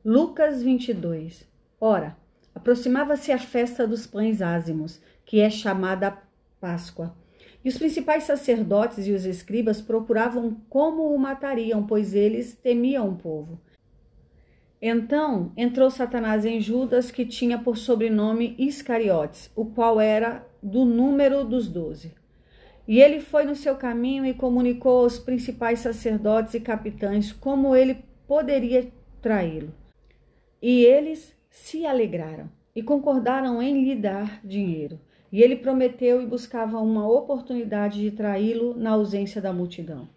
Lucas 22. Ora, aproximava-se a festa dos pães ázimos, que é chamada Páscoa. E os principais sacerdotes e os escribas procuravam como o matariam, pois eles temiam o povo. Então entrou Satanás em Judas, que tinha por sobrenome Iscariotes, o qual era do número dos 12. E ele foi no seu caminho e comunicou aos principais sacerdotes e capitães como ele poderia traí-lo. E eles se alegraram e concordaram em lhe dar dinheiro. E ele prometeu e buscava uma oportunidade de traí-lo na ausência da multidão.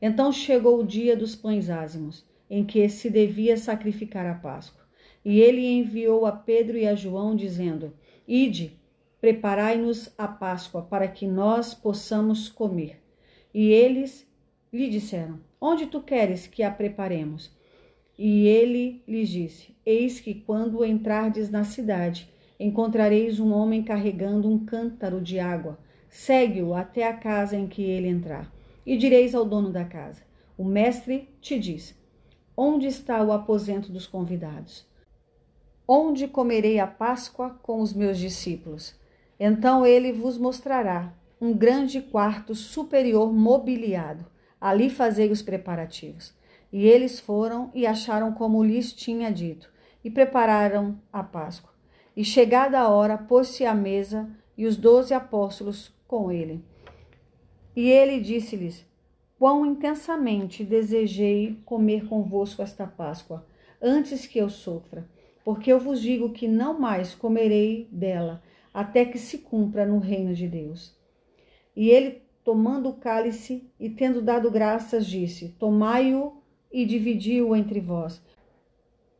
Então chegou o dia dos pães ázimos, em que se devia sacrificar a Páscoa. E ele enviou a Pedro e a João, dizendo: Ide, preparai-nos a Páscoa, para que nós possamos comer. E eles lhe disseram: Onde tu queres que a preparemos? E ele lhes disse: Eis que quando entrardes na cidade, encontrareis um homem carregando um cântaro de água. Segue-o até a casa em que ele entrar. E direis ao dono da casa: O mestre te diz: Onde está o aposento dos convidados? Onde comerei a Páscoa com os meus discípulos? Então ele vos mostrará um grande quarto superior mobiliado. Ali fazei os preparativos. E eles foram e acharam como lhes tinha dito, e prepararam a Páscoa. E chegada a hora, pôs-se à mesa, e os 12 apóstolos com ele. E ele disse-lhes: Quão intensamente desejei comer convosco esta Páscoa, antes que eu sofra, porque eu vos digo que não mais comerei dela, até que se cumpra no reino de Deus. E ele, tomando o cálice e tendo dado graças, disse: Tomai-o e dividi-o entre vós,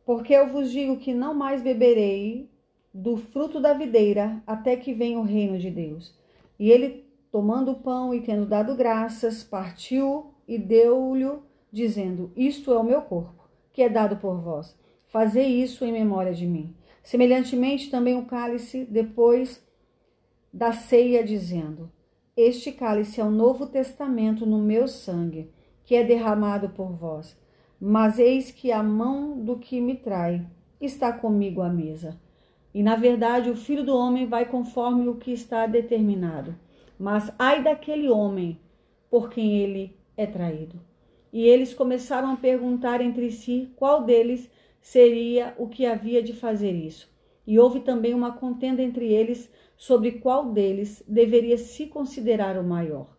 porque eu vos digo que não mais beberei do fruto da videira, até que venha o reino de Deus. E ele, tomando o pão e tendo dado graças, partiu e deu-lhe, dizendo: Isto é o meu corpo, que é dado por vós. Fazei isso em memória de mim. Semelhantemente também o cálice, depois da ceia, dizendo: Este cálice é o novo testamento no meu sangue, que é derramado por vós. Mas eis que a mão do que me trai está comigo à mesa. E na verdade o Filho do Homem vai conforme o que está determinado. Mas ai daquele homem por quem ele é traído. E eles começaram a perguntar entre si qual deles seria o que havia de fazer isso. E houve também uma contenda entre eles sobre qual deles deveria se considerar o maior.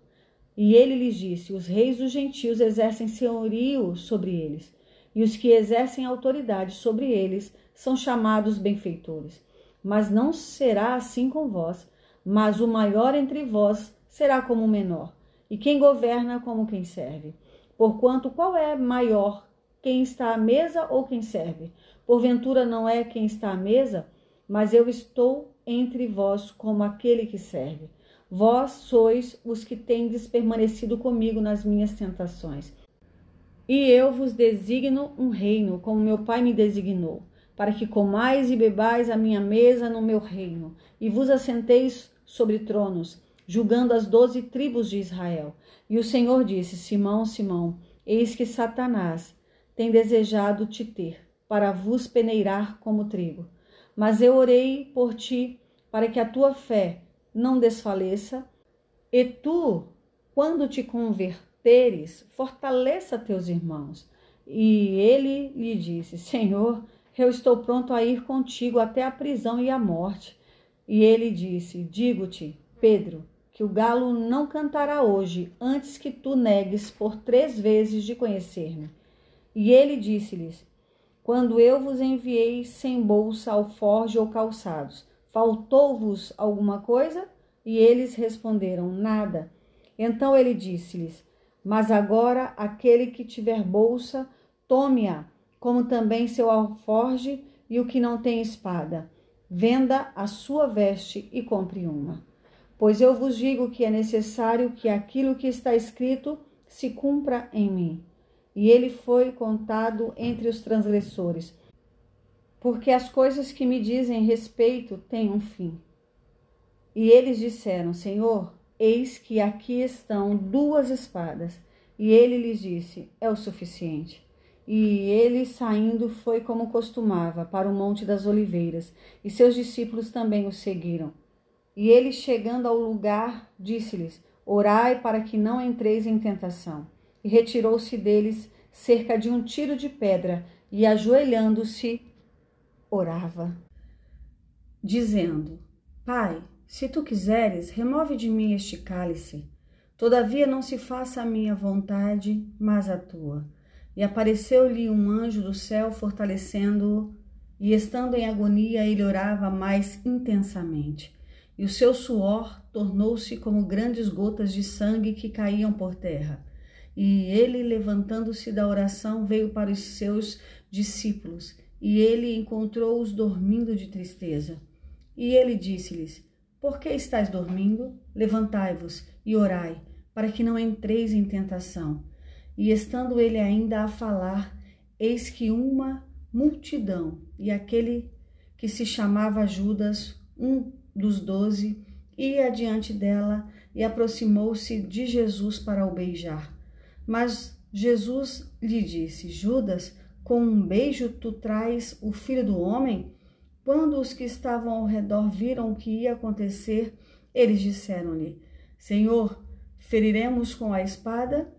E ele lhes disse: Os reis dos gentios exercem senhorio sobre eles, e os que exercem autoridade sobre eles são chamados benfeitores. Mas não será assim com vós, mas o maior entre vós será como o menor, e quem governa como quem serve. Porquanto, qual é maior, quem está à mesa ou quem serve? Porventura não é quem está à mesa, mas eu estou entre vós como aquele que serve. Vós sois os que tendes permanecido comigo nas minhas tentações. E eu vos designo um reino, como meu Pai me designou, para que comais e bebais a minha mesa no meu reino, e vos assenteis sobre tronos, julgando as 12 tribos de Israel. E o Senhor disse: Simão, Simão, eis que Satanás tem desejado te ter, para vos peneirar como trigo. Mas eu orei por ti, para que a tua fé não desfaleça, e tu, quando te converteres, fortaleça teus irmãos. E ele lhe disse: Senhor, eu estou pronto a ir contigo até a prisão e a morte. E ele disse: Digo-te, Pedro, que o galo não cantará hoje, antes que tu negues por 3 vezes de conhecer-me. E ele disse-lhes: Quando eu vos enviei sem bolsa, alforje ou calçados, faltou-vos alguma coisa? E eles responderam: Nada. Então ele disse-lhes: Mas agora aquele que tiver bolsa, tome-a, como também seu alforje, e o que não tem espada, venda a sua veste e compre uma. Pois eu vos digo que é necessário que aquilo que está escrito se cumpra em mim. E ele foi contado entre os transgressores, porque as coisas que me dizem respeito têm um fim. E eles disseram: Senhor, eis que aqui estão 2 espadas. E ele lhes disse: É o suficiente. E ele, saindo, foi como costumava, para o Monte das Oliveiras, e seus discípulos também o seguiram. E ele, chegando ao lugar, disse-lhes: Orai para que não entreis em tentação. E retirou-se deles cerca de um tiro de pedra, e ajoelhando-se, orava, dizendo: Pai, se tu quiseres, remove de mim este cálice. Todavia não se faça a minha vontade, mas a tua. E apareceu-lhe um anjo do céu, fortalecendo-o, e estando em agonia, ele orava mais intensamente. E o seu suor tornou-se como grandes gotas de sangue que caíam por terra. E ele, levantando-se da oração, veio para os seus discípulos, e ele encontrou-os dormindo de tristeza. E ele disse-lhes: Por que estáis dormindo? Levantai-vos e orai, para que não entreis em tentação. E estando ele ainda a falar, eis que uma multidão, e aquele que se chamava Judas, um dos 12, ia adiante dela e aproximou-se de Jesus para o beijar. Mas Jesus lhe disse: Judas, com um beijo tu traz o Filho do Homem? Quando os que estavam ao redor viram o que ia acontecer, eles disseram-lhe: Senhor, feriremos com a espada?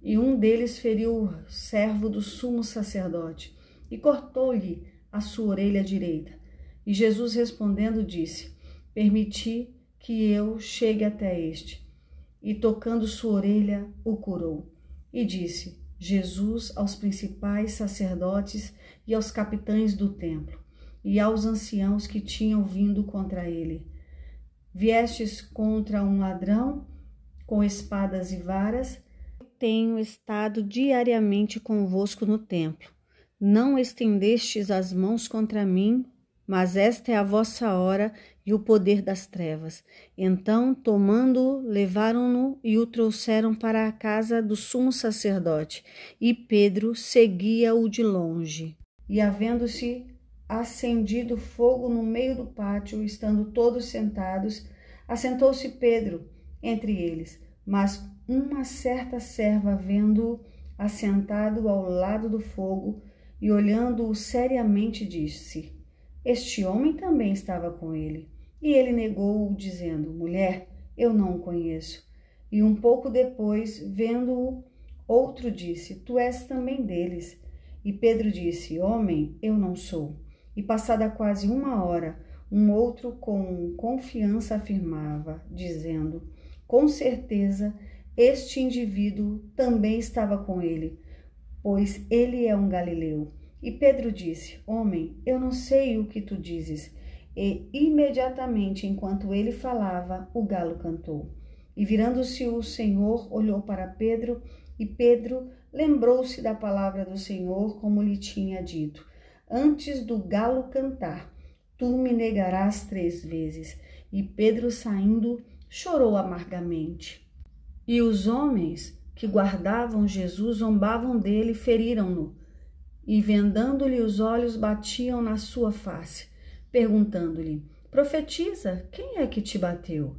E um deles feriu o servo do sumo sacerdote e cortou-lhe a sua orelha direita. E Jesus respondendo disse: Permiti que eu chegue até este. E tocando sua orelha, o curou. E disse Jesus aos principais sacerdotes e aos capitães do templo e aos anciãos que tinham vindo contra ele: Viestes contra um ladrão com espadas e varas? Tenho estado diariamente convosco no templo. Não estendestes as mãos contra mim, mas esta é a vossa hora e o poder das trevas. Então, tomando-o, levaram-no e o trouxeram para a casa do sumo sacerdote. E Pedro seguia-o de longe. E havendo-se acendido fogo no meio do pátio, estando todos sentados, assentou-se Pedro entre eles. Mas uma certa serva, vendo-o assentado ao lado do fogo e olhando-o seriamente, disse: Este homem também estava com ele. E ele negou-o, dizendo: Mulher, eu não o conheço. E um pouco depois, vendo-o, outro disse: Tu és também deles. E Pedro disse: Homem, eu não sou. E passada quase uma hora, um outro com confiança afirmava, dizendo: Com certeza, este indivíduo também estava com ele, pois ele é um galileu. E Pedro disse: Homem, eu não sei o que tu dizes. E imediatamente, enquanto ele falava, o galo cantou. E virando-se o Senhor, olhou para Pedro, e Pedro lembrou-se da palavra do Senhor, como lhe tinha dito: Antes do galo cantar, tu me negarás 3 vezes. E Pedro, saindo, chorou amargamente. E os homens que guardavam Jesus zombavam dele e feriram-no. E vendando-lhe os olhos, batiam na sua face, perguntando-lhe: Profetiza, quem é que te bateu?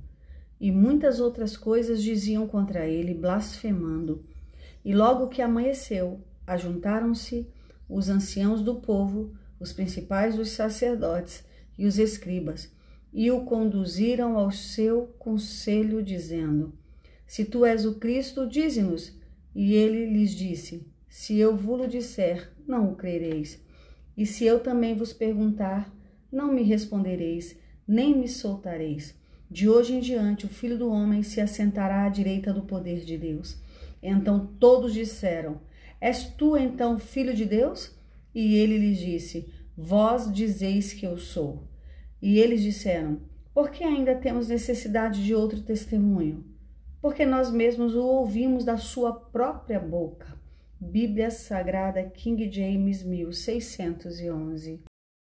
E muitas outras coisas diziam contra ele, blasfemando. E logo que amanheceu, ajuntaram-se os anciãos do povo, os principais dos sacerdotes e os escribas, e o conduziram ao seu conselho, dizendo: Se tu és o Cristo, dize-nos. E ele lhes disse: Se eu vos disser, não o crereis. E se eu também vos perguntar, não me respondereis, nem me soltareis. De hoje em diante, o Filho do Homem se assentará à direita do poder de Deus. Então todos disseram: És tu então Filho de Deus? E ele lhes disse: Vós dizeis que eu sou. E eles disseram: Por que ainda temos necessidade de outro testemunho? Porque nós mesmos o ouvimos da sua própria boca. Bíblia Sagrada King James 1611.